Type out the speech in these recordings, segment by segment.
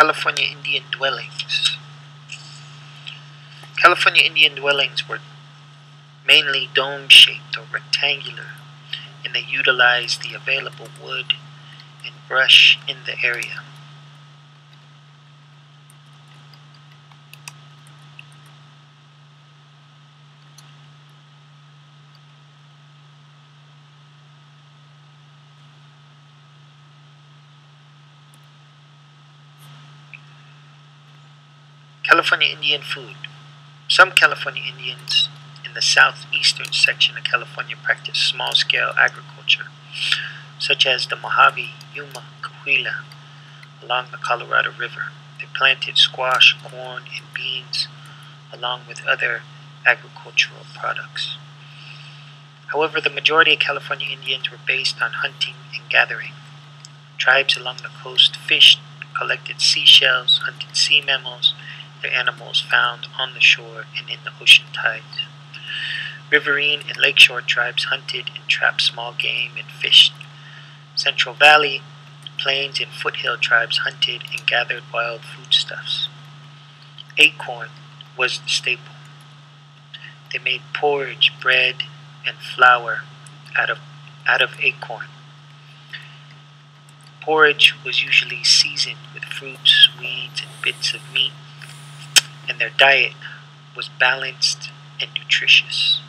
California Indian dwellings. California Indian dwellings were mainly dome-shaped or rectangular, and they utilized the available wood and brush in the area. California Indian food. Some California Indians in the southeastern section of California practice small-scale agriculture, such as the Mojave, Yuma, Cahuilla, along the Colorado River. They planted squash, corn, and beans, along with other agricultural products. However, the majority of California Indians were based on hunting and gathering. Tribes along the coast fished, collected seashells, hunted sea mammals, the animals found on the shore and in the ocean tides. Riverine and lakeshore tribes hunted and trapped small game and fished. Central Valley, plains, and foothill tribes hunted and gathered wild foodstuffs. Acorn was the staple. They made porridge, bread, and flour out of acorn. Porridge was usually seasoned with fruits, weeds, and bits of meat, and their diet was balanced and nutritious.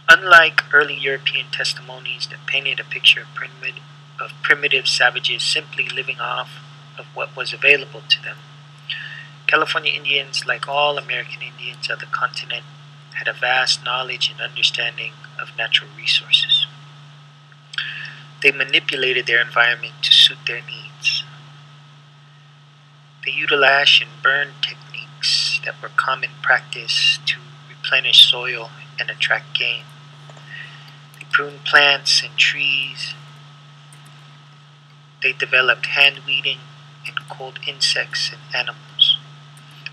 Unlike early European testimonies that painted a picture of primitive savages simply living off of what was available to them, California Indians, like all American Indians of the continent, had a vast knowledge and understanding of natural resources. They manipulated their environment to suit their needs. They utilized and burn techniques that were common practice to replenish soil and attract game. They pruned plants and trees. They developed hand weeding and culled insects and animals.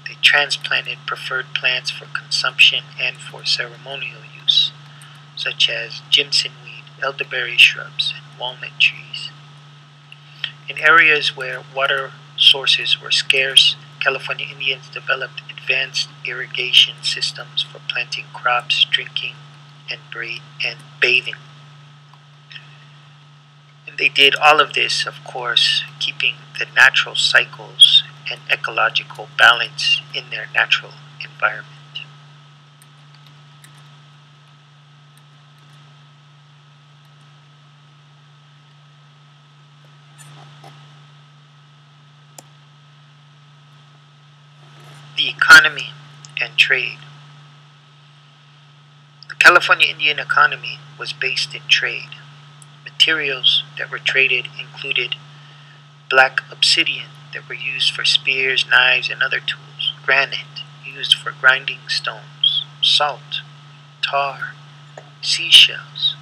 They transplanted preferred plants for consumption and for ceremonial use, such as jimson weed, elderberry shrubs, and walnut trees. In areas where water sources were scarce, California Indians developed advanced irrigation systems for planting crops, drinking, and bathing. And they did all of this, of course, keeping the natural cycles and ecological balance in their natural environment. The economy and trade. The California Indian economy was based in trade. Materials that were traded included black obsidian that were used for spears, knives, and other tools, granite used for grinding stones, salt, tar, seashells.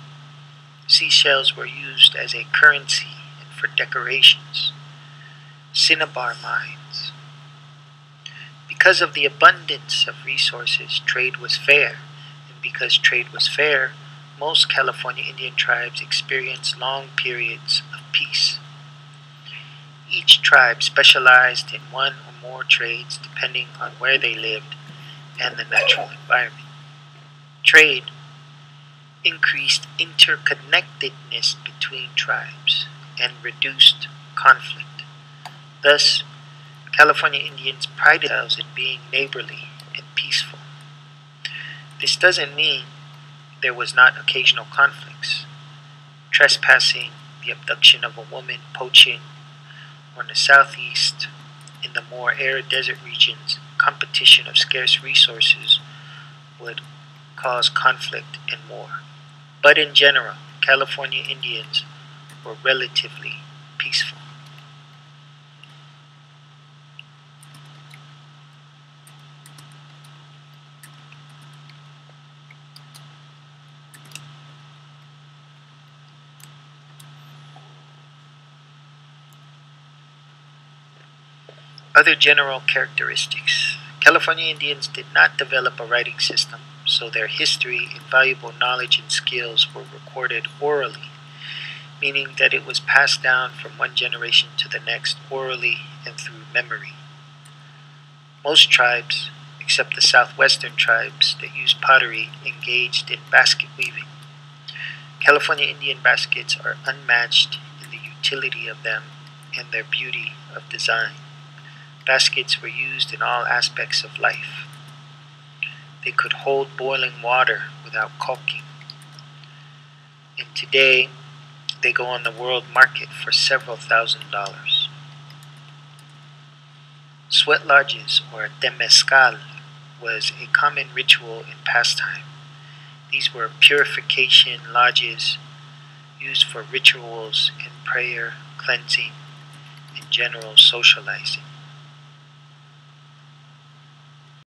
Seashells were used as a currency and for decorations. Cinnabar mines. Because of the abundance of resources, trade was fair, and because trade was fair, most California Indian tribes experienced long periods of peace. Each tribe specialized in one or more trades depending on where they lived and the natural environment. Trade increased interconnectedness between tribes and reduced conflict. Thus, California Indians prided themselves in being neighborly and peaceful. This doesn't mean there was not occasional conflicts. Trespassing, the abduction of a woman, poaching, or in the southeast, in the more arid desert regions, competition of scarce resources would cause conflict and war. But in general, California Indians were relatively peaceful. Other general characteristics. California Indians did not develop a writing system, so their history and valuable knowledge and skills were recorded orally. meaning that it was passed down from one generation to the next orally and through memory. Most tribes, except the southwestern tribes that used pottery, engaged in basket weaving. California Indian baskets are unmatched in the utility of them and their beauty of design. Baskets were used in all aspects of life. They could hold boiling water without caulking. And today, they go on the world market for several $1,000s. Sweat lodges, or temescal, was a common ritual and pastime. These were purification lodges used for rituals and prayer, cleansing, and general socializing.